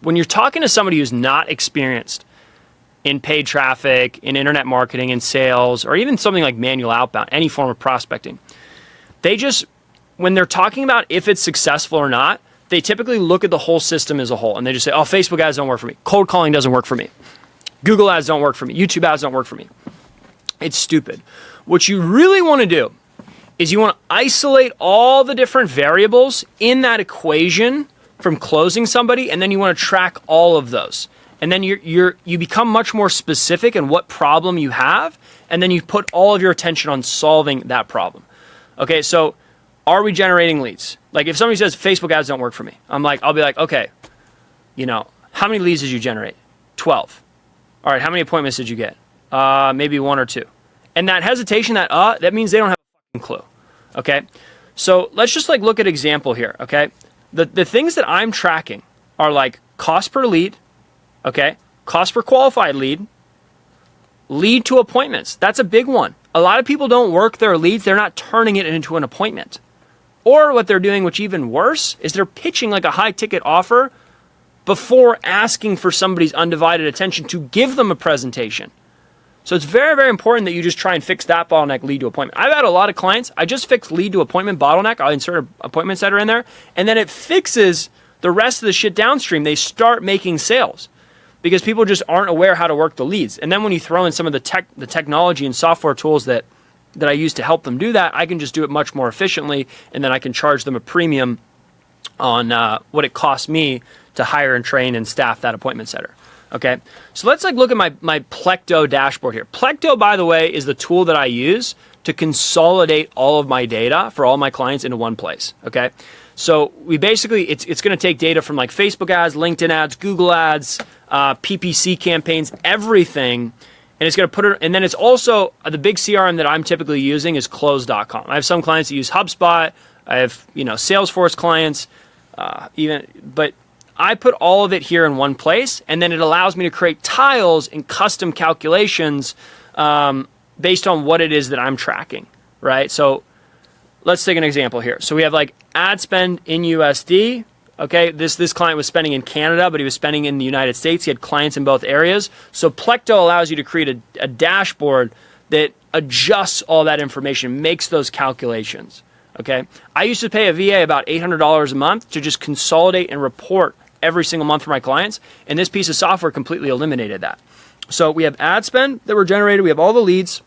When you're talking to somebody who's not experienced in paid traffic, in internet marketing, in sales, or even something like manual outbound, any form of prospecting, when they're talking about if it's successful or not, they typically look at the whole system as a whole and they just say, oh, Facebook ads don't work for me. Cold calling doesn't work for me. Google ads don't work for me. YouTube ads don't work for me. It's stupid. What you really want to do is you want to isolate all the different variables in that equation from closing somebody, and then you want to track all of those. And then you become much more specific in what problem you have, and then you put all of your attention on solving that problem. Okay, so are we generating leads? Like if somebody says Facebook ads don't work for me, I'll be like, okay, how many leads did you generate? 12. All right, how many appointments did you get? Maybe 1 or 2. And that hesitation, that means they don't have a fucking clue. Okay, so let's just look at example here. Okay. The things that I'm tracking are like cost per lead, okay, cost per qualified lead, lead to appointments. That's a big one. A lot of people don't work their leads. They're not turning it into an appointment. Or what they're doing, which even worse, is they're pitching like a high ticket offer before asking for somebody's undivided attention to give them a presentation. So it's very, very important that you just try and fix that bottleneck, lead to appointment. I've had a lot of clients, I just fixed lead to appointment bottleneck. I'll insert an appointment setter in there, and then it fixes the rest of the shit downstream. They start making sales because people just aren't aware how to work the leads. And then when you throw in some of the technology and software tools that I use to help them do that, I can just do it much more efficiently, and then I can charge them a premium on what it costs me to hire and train and staff that appointment setter. Okay, so let's look at my Plecto dashboard here. Plecto, by the way, is the tool that I use to consolidate all of my data for all my clients into one place. Okay, so we basically, it's going to take data from like Facebook ads, LinkedIn ads, Google ads, PPC campaigns, everything, and it's going to put it, and then it's also, the big CRM that I'm typically using is Close.com. I have some clients that use HubSpot. I have, Salesforce clients, but I put all of it here in one place, and then it allows me to create tiles and custom calculations based on what it is that I'm tracking, right? So let's take an example here. So we have like ad spend in USD. Okay, this client was spending in Canada, but he was spending in the United States. He had clients in both areas. So Plecto allows you to create a dashboard that adjusts all that information, makes those calculations. Okay, I used to pay a VA about $800 a month to just consolidate and report every single month for my clients, and this piece of software completely eliminated that. So we have ad spend that were generated, we have all the leads,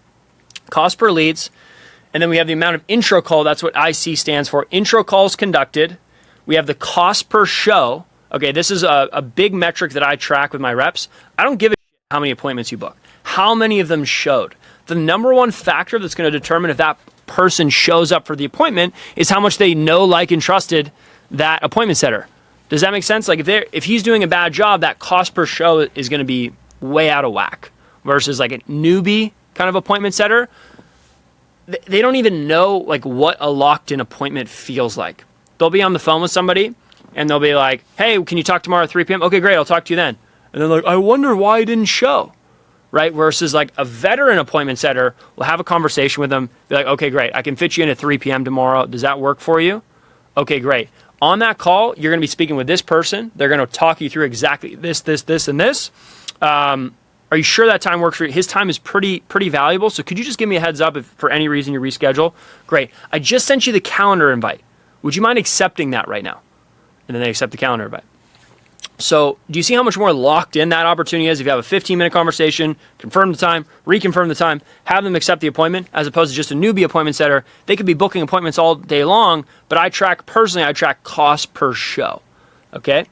cost per leads, and then we have the amount of intro call. That's what IC stands for, intro calls conducted. We have the cost per show. Okay, this is a big metric that I track with my reps. I don't give a shit how many appointments you book, how many of them showed. The number one factor that's going to determine if that person shows up for the appointment is how much they know, like, and trusted that appointment setter. Does that make sense? Like if he's doing a bad job, that cost per show is going to be way out of whack versus like a newbie kind of appointment setter. They don't even know like what a locked in appointment feels like. They'll be on the phone with somebody and they'll be like, hey, can you talk tomorrow at 3 p.m.? Okay, great. I'll talk to you then. And they're like, I wonder why I didn't show, right? Versus like a veteran appointment setter will have a conversation with them. Be like, okay, great. I can fit you in at 3 p.m. tomorrow. Does that work for you? Okay, great. On that call, you're going to be speaking with this person. They're going to talk you through exactly this, and this. Are you sure that time works for you? His time is pretty valuable. So could you just give me a heads up if for any reason you reschedule? Great. I just sent you the calendar invite. Would you mind accepting that right now? And then they accept the calendar invite. So do you see how much more locked in that opportunity is? If you have a 15-minute conversation, confirm the time, reconfirm the time, have them accept the appointment, as opposed to just a newbie appointment setter. They could be booking appointments all day long, but I track cost per show, okay?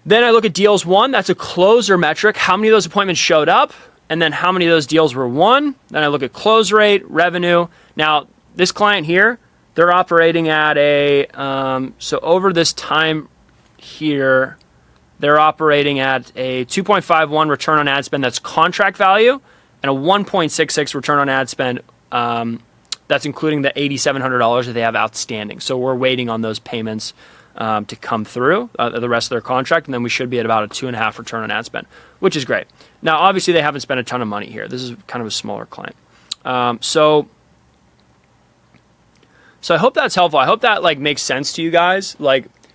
Then I look at deals won. That's a closer metric. How many of those appointments showed up? And then how many of those deals were won? Then I look at close rate, revenue. Now, this client here, they're operating at so over this time here, they're operating at a 2.51 return on ad spend. That's contract value, and a 1.66 return on ad spend. That's including the $8,700 that they have outstanding. So we're waiting on those payments to come through the rest of their contract, and then we should be at about a 2.5 return on ad spend, which is great. Now, obviously, they haven't spent a ton of money here. This is kind of a smaller client. So I hope that's helpful. I hope that makes sense to you guys.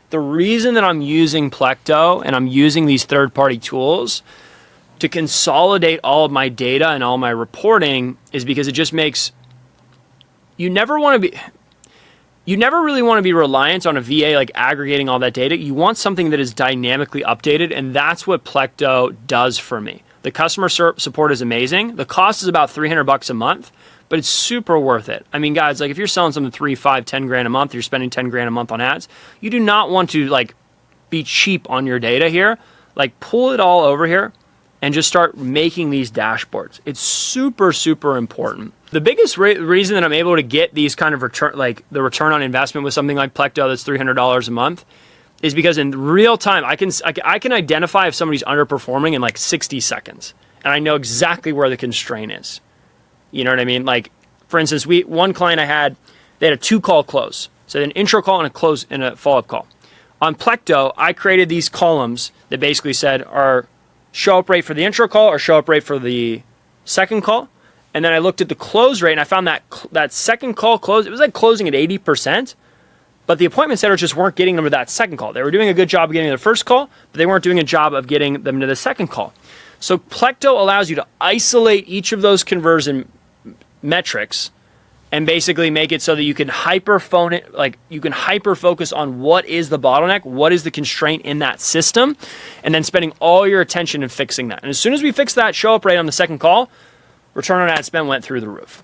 The reason that I'm using Plecto and I'm using these third-party tools to consolidate all of my data and all my reporting is because it just makes, you never really want to be reliant on a VA like aggregating all that data. You want something that is dynamically updated, and that's what Plecto does for me. The customer support is amazing. The cost is about $300 a month, but it's super worth it. I mean, guys, like if you're selling something 3, 5, 10 grand a month, you're spending 10 grand a month on ads, you do not want to like be cheap on your data here. Like pull it all over here and just start making these dashboards. It's super, super important. The biggest reason that I'm able to get these kind of return, like the return on investment with something like Plecto that's $300 a month, is because in real time, I can identify if somebody's underperforming in like 60 seconds. And I know exactly where the constraint is. You know what I mean? Like, for instance, one client I had, they had a 2-call close. So an intro call and a close and a follow-up call. On Plecto, I created these columns that basically said our show up rate for the intro call or show up rate for the second call. And then I looked at the close rate and I found that second call close, it was like closing at 80%, but the appointment setters just weren't getting them to that second call. They were doing a good job of getting to the first call, but they weren't doing a job of getting them to the second call. So Plecto allows you to isolate each of those conversion metrics and basically make it so that you can hyper focus on what is the bottleneck, what is the constraint in that system, and then spending all your attention in fixing that. And as soon as we fix that show up rate on the second call, return on ad spend went through the roof.